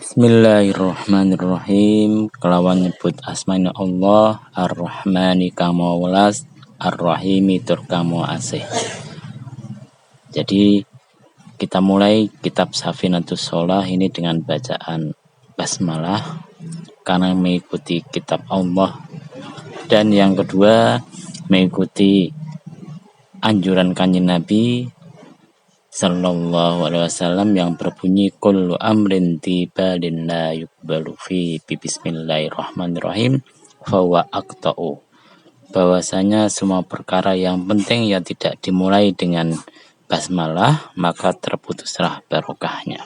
Bismillahirrahmanirrahim. Kelawan nyebut asmane Allah Ar-Rahmani kang maha welas, Ar-Rahimi tur kang maha asih. Jadi kita mulai kitab Safinatus Shalah ini dengan bacaan basmalah karena mengikuti kitab Allah, dan yang kedua mengikuti anjuran Kanjeng Nabi Sallallahu Alaihi Wasallam yang berbunyi kullu amrin tibalin la yuqbalu fi bismillahirrahmanirrahim fahuwa aqta'u, bahwasanya semua perkara yang penting yang tidak dimulai dengan basmalah maka terputuslah barokahnya.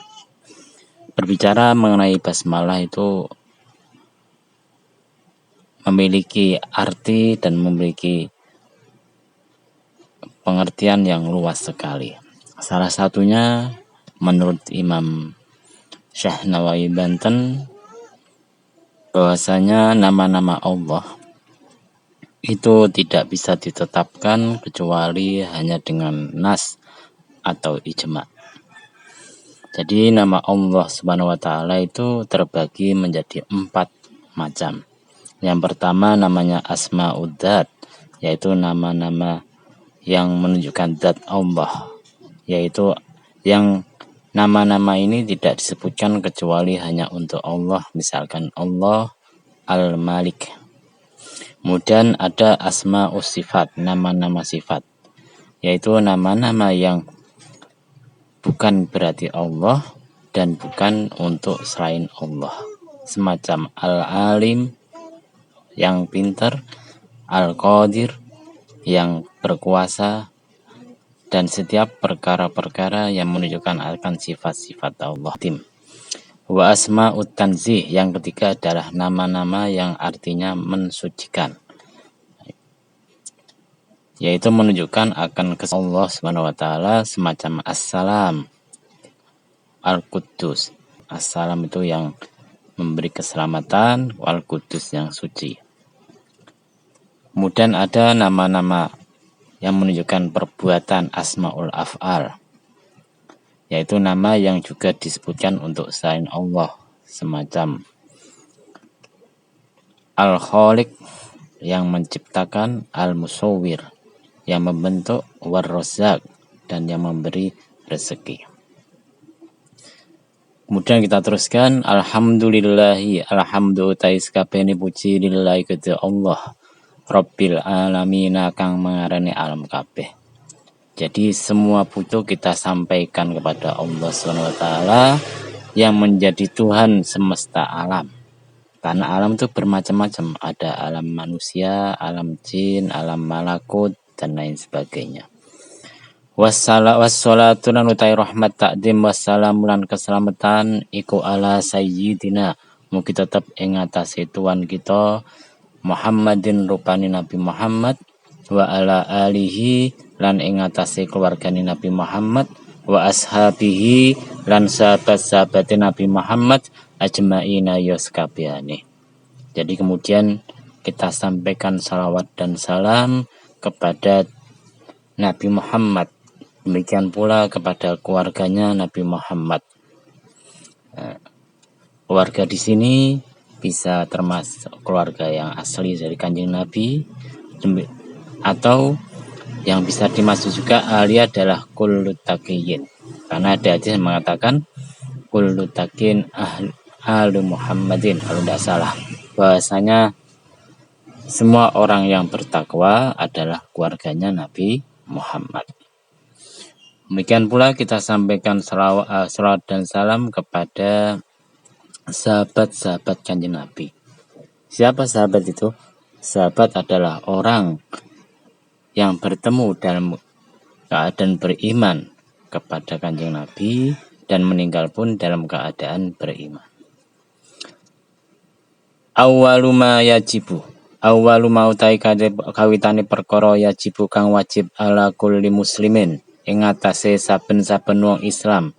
Berbicara mengenai basmalah itu memiliki arti dan memiliki pengertian yang luas sekali. Salah satunya menurut Imam Syahnawawi Banten bahwasanya nama-nama Allah itu tidak bisa ditetapkan kecuali hanya dengan nas atau ijma. Jadi nama Allah Subhanahu wa taala itu terbagi menjadi 4 macam. Yang pertama namanya Asma'ud Dzat, yaitu nama-nama yang menunjukkan zat Allah, yaitu yang nama-nama ini tidak disebutkan kecuali hanya untuk Allah, misalkan Allah Al-Malik. Kemudian ada Asma'us Sifat, nama-nama sifat, yaitu nama-nama yang bukan berarti Allah dan bukan untuk selain Allah, semacam Al-Alim yang pintar, Al-Qadir yang berkuasa, dan setiap perkara-perkara yang menunjukkan akan sifat-sifat Allah. Wa asma'ut tanzih, yang ketiga adalah nama-nama yang artinya mensucikan, yaitu menunjukkan akan kesucian Allah Subhanahu wa taala, semacam As-Salam, Al-Quddus. As-Salam itu yang memberi keselamatan, Al-Quddus yang suci. Kemudian ada nama-nama yang menunjukkan perbuatan, Asmaul Af'al, yaitu nama yang juga disebutkan untuk selain Allah, semacam Al-Khaliq yang menciptakan, Al-Musawwir yang membentuk, War-Razzaq dan yang memberi rezeki. Kemudian kita teruskan alhamdulillahi, alhamdulillah kabehane puji lillahi kedhe Allah Rabbil alamina kang mengarani alam kabeh. Jadi semua puji kita sampaikan kepada Allah SWT yang menjadi Tuhan semesta alam. Karena alam itu bermacam-macam, ada alam manusia, alam jin, alam malakut dan lain sebagainya. Wassalatu lan utai rahmat takdim wassalamu lan keselamatan iku ala sayyidina, mugi tetep ing atase tuan kita Muhammadin rupani Nabi Muhammad, wa ala alihi lan ing atase keluargane Nabi Muhammad, wa ashabihi lan sahabat-sahabate Nabi Muhammad ajmaina ya sakabehane. Jadi kemudian kita sampaikan salawat dan salam kepada Nabi Muhammad, demikian pula kepada keluarganya Nabi Muhammad. Keluarga di sini bisa termasuk keluarga yang asli dari Kanjeng Nabi, atau yang bisa dimaksud juga ahli adalah kullu taqiyyin, karena ada hadis yang mengatakan kullu taqin ahlu Muhammadin, kalau tidak salah, bahwasanya semua orang yang bertakwa adalah keluarganya Nabi Muhammad. Demikian pula kita sampaikan salawat dan salam kepada sahabat-sahabat Kanjeng Nabi. Siapa sahabat itu? Sahabat adalah orang yang bertemu dalam keadaan beriman kepada Kanjeng Nabi dan meninggal pun dalam keadaan beriman. Awwalu ma utai kawitane perkara yajibu kang wajib ala kulli muslimin ing atase saben-saben wong Islam,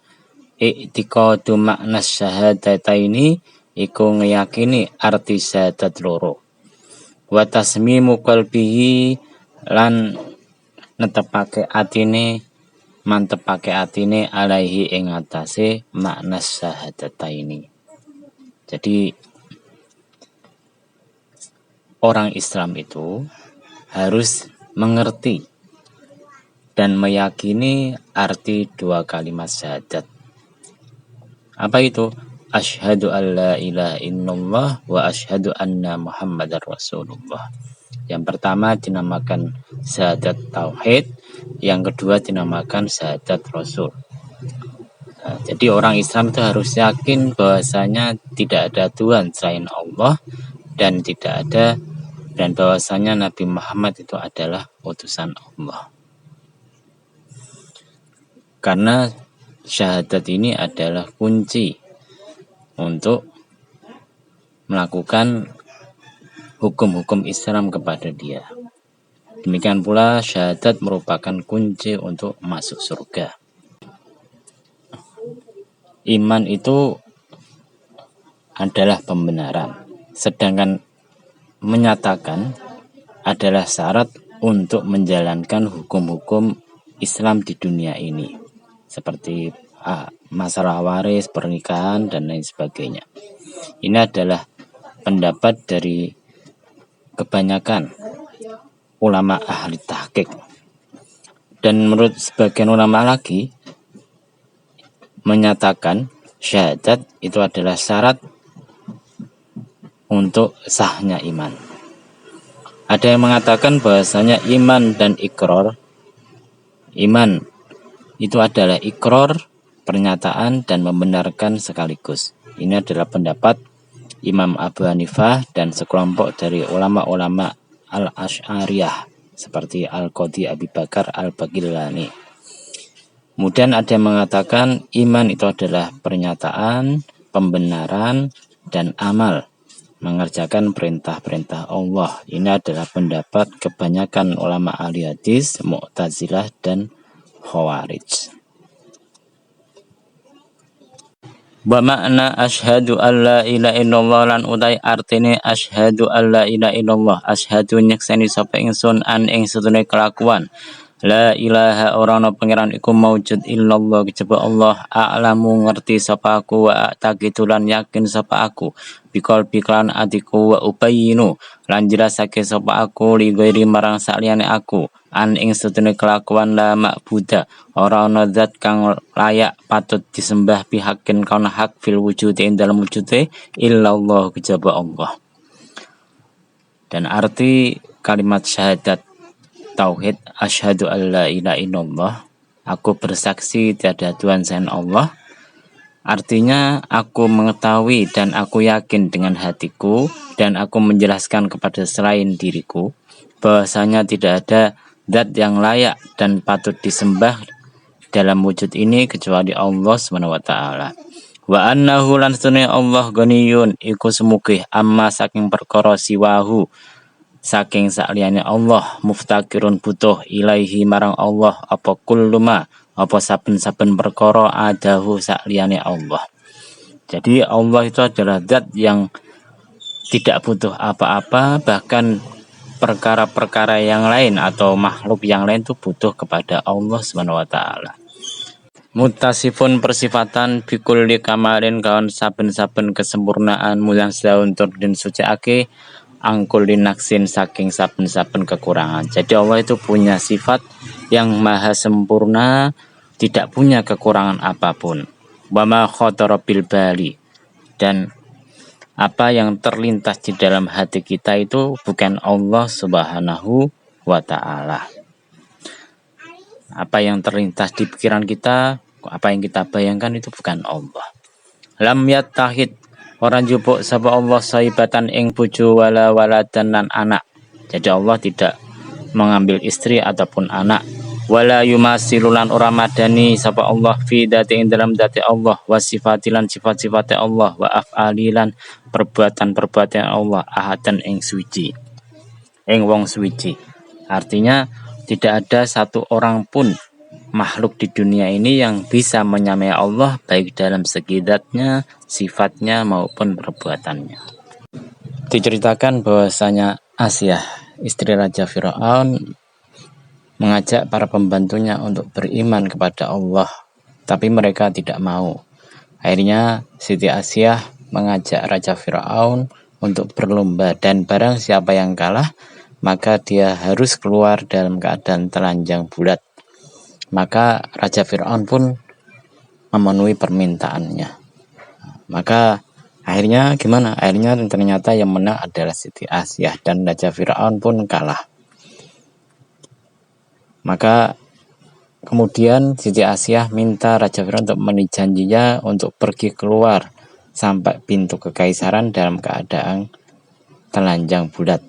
i'tiqadu makna syahadataini iku ngeyakini arti syahadat loro, wa tasmimu qalbihi lan netepake atine, mantepake atine alaihi ing atase makna syahadataini. Jadi orang Islam itu harus mengerti dan meyakini arti dua kalimat syahadat. Apa itu? Asyhadu an la ilaha illallah wa asyhadu anna Muhammadar Rasulullah. Yang pertama dinamakan syahadat tauhid, yang kedua dinamakan syahadat rasul. Nah, jadi orang Islam itu harus yakin bahwasanya tidak ada Tuhan selain Allah dan bahwasanya Nabi Muhammad itu adalah utusan Allah. Karena syahadat ini adalah kunci untuk melakukan hukum-hukum Islam kepada dia. Demikian pula syahadat merupakan kunci untuk masuk surga. Iman itu adalah pembenaran, sedangkan menyatakan adalah syarat untuk menjalankan hukum-hukum Islam di dunia ini, seperti masalah waris, pernikahan, dan lain sebagainya. Ini adalah pendapat dari kebanyakan ulama ahli tahqiq. Dan menurut sebagian ulama lagi, menyatakan syahadat itu adalah syarat untuk sahnya iman. Ada yang mengatakan bahwasanya iman dan ikrar, iman itu adalah ikrar, pernyataan, dan membenarkan sekaligus. Ini adalah pendapat Imam Abu Hanifah dan sekelompok dari ulama-ulama al-Asy'ariyah seperti Al-Qadhi Abi Bakar Al-Baqillani. Kemudian ada yang mengatakan iman itu adalah pernyataan, pembenaran, dan amal, mengerjakan perintah-perintah Allah. Ini adalah pendapat kebanyakan ulama ahli hadis, Mu'tazilah, dan Khawarij. Wa makna asyhadu an la ilaha illallah lan utai artine asyhadu an la ilaha illallah, asyhadu nyekseni sapa ingsun an ing sedune kelakuan la ilaha ora ana pangeran iku maujud illallah kejaba Allah, a'lamu ngerti sapa aku wa taqitu lan yakin sapa aku bikol biklan atiku wa ubayinu lan jelasake sapa aku li ghairi marang saliyane aku an ing sedune kelakuan la ma'buda ora ana zat kang layak patut disembah bihakin kana hak fil wujud ing dalam wujude illallah kejaba Allah. Dan arti kalimat syahadat tauhid asyhadu alla ilaha illallah, aku bersaksi tiada Tuhan selain Allah, artinya aku mengetahui dan aku yakin dengan hatiku dan aku menjelaskan kepada selain diriku bahwasanya tidak ada zat yang layak dan patut disembah dalam wujud ini kecuali Allah SWT. Wa annahu lan sunni Allah ghaniyun iku semugih amma saking perkara siwahu saking sakliyane Allah, muftakirun butuh ilaihi marang Allah apa kulluma apa saben-saben perkara adahu sakliyane Allah. Jadi Allah itu adalah zat yang tidak butuh apa-apa, bahkan perkara-perkara yang lain atau makhluk yang lain itu butuh kepada Allah SWT. Mutasifun persifatan bikulli kamalin kawan saben-saben kesempurnaan mulang sedahun tur den suciake angkul linaksin saking saben-saben kekurangan. Jadi Allah itu punya sifat yang maha sempurna, tidak punya kekurangan apapun. Wa ma khatara bil bali, dan apa yang terlintas di dalam hati kita itu bukan Allah Subhanahu wa ta'ala. Apa yang terlintas di pikiran kita, apa yang kita bayangkan itu bukan Allah. Lam yattahid, orang jupuk sapa Allah saibatan ing bojo wala waladan lan anak. Jadi Allah tidak mengambil istri ataupun anak. Wala yumasilulan ora madani sapa Allah fi dati ing dalam dati Allah, wa sifatilan sifat-sifate Allah, wa af'alilan perbuatan-perbuatan Allah, ahadan ing suci, ing wong suci. Artinya tidak ada satu orang pun makhluk di dunia ini yang bisa menyamai Allah baik dalam segi zatnya, sifatnya maupun perbuatannya. Diceritakan bahwasanya Asyah, istri Raja Fir'aun, mengajak para pembantunya untuk beriman kepada Allah, tapi mereka tidak mau. Akhirnya Siti Asyah mengajak Raja Fir'aun untuk berlomba, dan barang siapa yang kalah maka dia harus keluar dalam keadaan telanjang bulat. Maka Raja Fir'aun pun memenuhi permintaannya. Maka akhirnya gimana? Akhirnya ternyata yang menang adalah Siti Asyah, dan Raja Fir'aun pun kalah. Maka kemudian Siti Asyah minta Raja Fir'aun untuk memenuhi janjinya untuk pergi keluar sampai pintu kekaisaran dalam keadaan telanjang bulat.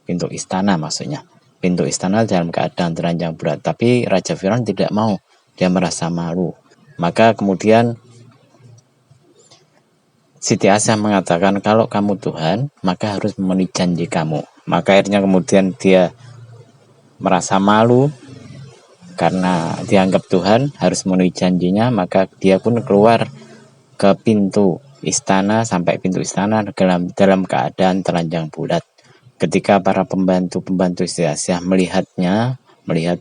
Pintu istana maksudnya. Pintu istana dalam keadaan telanjang bulat. Tapi Raja Fir'aun tidak mau. Dia merasa malu. Maka kemudian Siti Asyah mengatakan, kalau kamu Tuhan, maka harus memenuhi janji kamu. Maka akhirnya kemudian dia merasa malu karena dianggap Tuhan, harus memenuhi janjinya. Maka dia pun keluar ke pintu istana, sampai pintu istana dalam keadaan telanjang bulat. Ketika para pembantu Siti Asyah melihat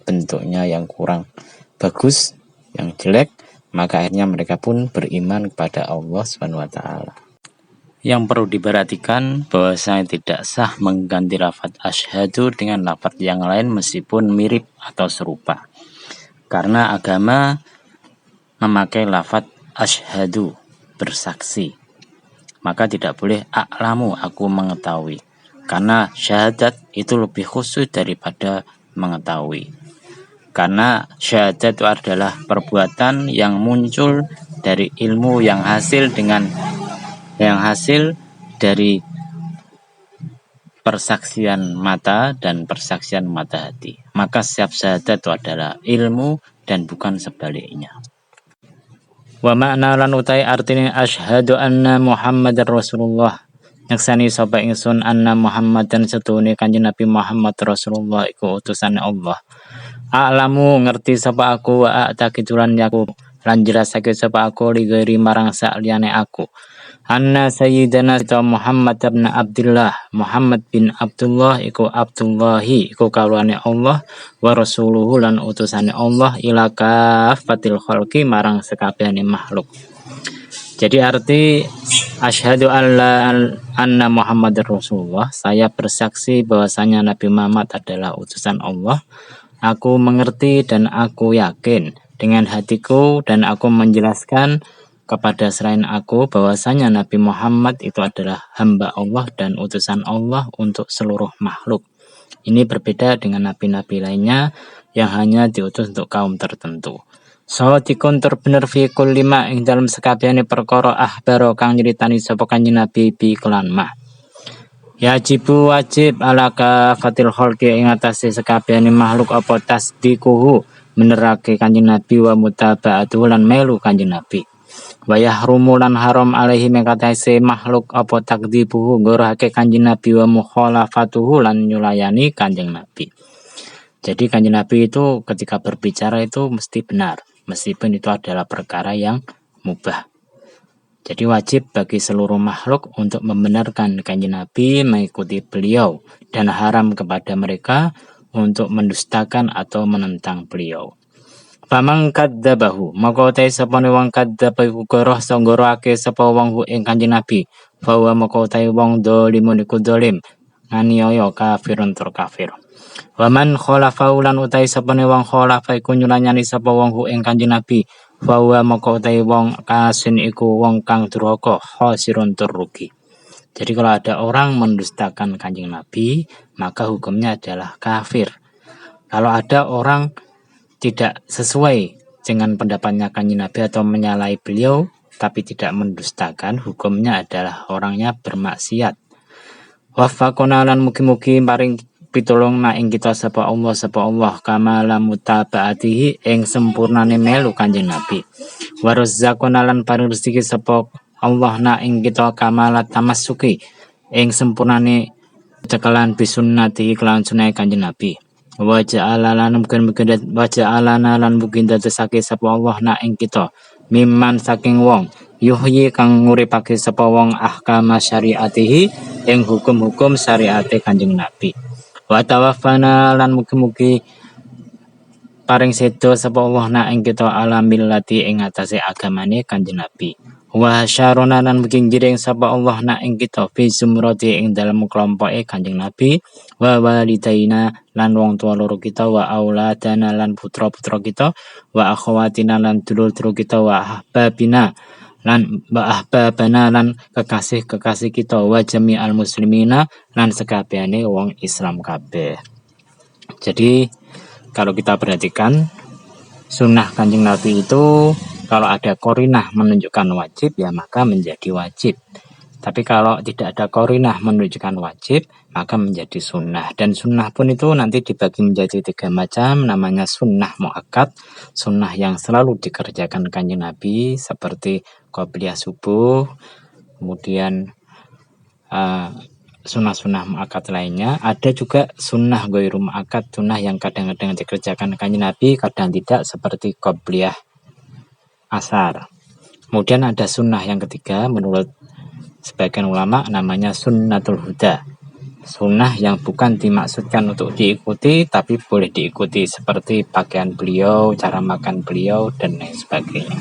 bentuknya yang kurang bagus, yang jelek, maka akhirnya mereka pun beriman kepada Allah SWT. Yang perlu diperhatikan bahwasanya tidak sah mengganti lafaz asyhadu dengan lafaz yang lain meskipun mirip atau serupa. Karena agama memakai lafaz asyhadu, bersaksi. Maka tidak boleh a'lamu, aku mengetahui. Karena syahadat itu lebih khusus daripada mengetahui. Karena syahadat itu adalah perbuatan yang muncul dari ilmu yang hasil dari persaksian mata dan persaksian mata hati. Maka setiap syahadat itu adalah ilmu dan bukan sebaliknya. Wa makna lan utai artine asyhadu anna Muhammadar Rasulullah. Nyaksani sapa ingsun anna Muhammadan setune Kanjeng Nabi Muhammad Rasulullah iku utusan Allah. A'lamu ngerti sapa aku wa a'taqidulan yaku lan jelasake sapa aku li ghairi marang saliyane aku. Anna sayyidana Muhammad bin Abdullah, Muhammad bin Abdullah iku Abdullahi iku kawulane Allah wa rasuluhu lan utusane Allah ila kafatil khalqi marang sekabehane makhluk. Jadi arti asyhadu anna Muhammadar Rasulullah, saya bersaksi bahwasanya Nabi Muhammad adalah utusan Allah. Aku mengerti dan aku yakin dengan hatiku, dan aku menjelaskan kepada selain aku bahwasanya Nabi Muhammad itu adalah hamba Allah dan utusan Allah untuk seluruh makhluk. Ini berbeda dengan nabi-nabi lainnya yang hanya diutus untuk kaum tertentu. Sawadikun terbener fi kulli ma ing dalam sekabehane perkara ahbaro kang nyritani sapa Kanjeng Nabi bi kelan ma. Yajibu wajib ala kafatil khalqi ing atase sekabehane makhluk apa tasdikuhu menerake Kanjeng Nabi wa mutaba'atu lan melu Kanjeng Nabi. Wa yahrumu lan haram alaihi mengkatase makhluk apa takdzibuhu ngorake Kanjeng Nabi wa mukhalafatuhu lan nyulayani Kanjeng Nabi. Jadi Kanjeng Nabi itu ketika berbicara itu mesti benar, meskipun itu adalah perkara yang mubah. Jadi wajib bagi seluruh makhluk untuk membenarkan Kanjeng Nabi, mengikuti beliau, dan haram kepada mereka untuk mendustakan atau menentang beliau. Famang kadzabahu, maka utai sapane wong kadzabahu goroh songgoroake sapa wong ing Kanjeng Nabi, bahwa maka utai wong dolimun iku dolim, nganiaya kafirun tur kafir. Waman kholafa ulan utai sapane wong kholafa iku nyulanyani sapa wong ing Kanjeng Nabi, bahwa maka utai wong kasin iku wong kang durhaka, khosirun tur rugi. Jadi kalau ada orang mendustakan Kanjeng Nabi, maka hukumnya adalah kafir. Kalau ada orang tidak sesuai dengan pendapatnya Kanjeng Nabi atau menyalahi beliau tapi tidak mendustakan, hukumnya adalah orangnya bermaksiat. Wafaqona lan mugi-mugi paring pitulung na ing kita sapa Allah kamala mutaba'atihi ing sempurnane melu Kanjeng Nabi. Warzaqona lan paring rezeki sapa Allah na ing kita kamala tamassuki ing sempurnane cekelan bisunnati kelan sunah Kanjeng Nabi. Waja'ala lan mungkin dadosake sapa Allah na ing kita mimman saking wong yuhyi kang nguripake sapa wong ahkama syariatihi ing hukum-hukum syariate Kanjeng Nabi. Wa tawaffana lan mugi-mugi paring sedo sapa Allah na ing kita ala millati ing atase agamane Kanjeng Nabi. Wa syarona lan giring sapa Allah na ing kita fi zumrati ing dalam kelompoke Kanjeng Nabi, wa walidaina lan wong tua loro kita, wa auladana lan putra-putra kita, wa akhawatina lan dulur-dulur kita, wa ahbabina lan kekasih-kekasih kita, wa jami'al muslimina lan sekabehane wong Islam kabeh. Jadi kalau kita perhatikan sunnah Kanjeng Nabi itu kalau ada korinah menunjukkan wajib ya maka menjadi wajib. Tapi kalau tidak ada korinah menunjukkan wajib maka menjadi sunnah. Dan sunnah pun itu nanti dibagi menjadi 3 macam. Namanya sunnah muakkad, sunnah yang selalu dikerjakan Kanjeng Nabi seperti qobliyah subuh, kemudian sunnah-sunnah muakkad lainnya. Ada juga sunnah ghairu muakkad, sunnah yang kadang-kadang dikerjakan Kanjeng Nabi, kadang tidak, seperti qobliyah asar. Kemudian ada sunnah yang ketiga menurut sebagian ulama namanya sunnatul huda, sunnah yang bukan dimaksudkan untuk diikuti tapi boleh diikuti, seperti pakaian beliau, cara makan beliau, dan lain sebagainya.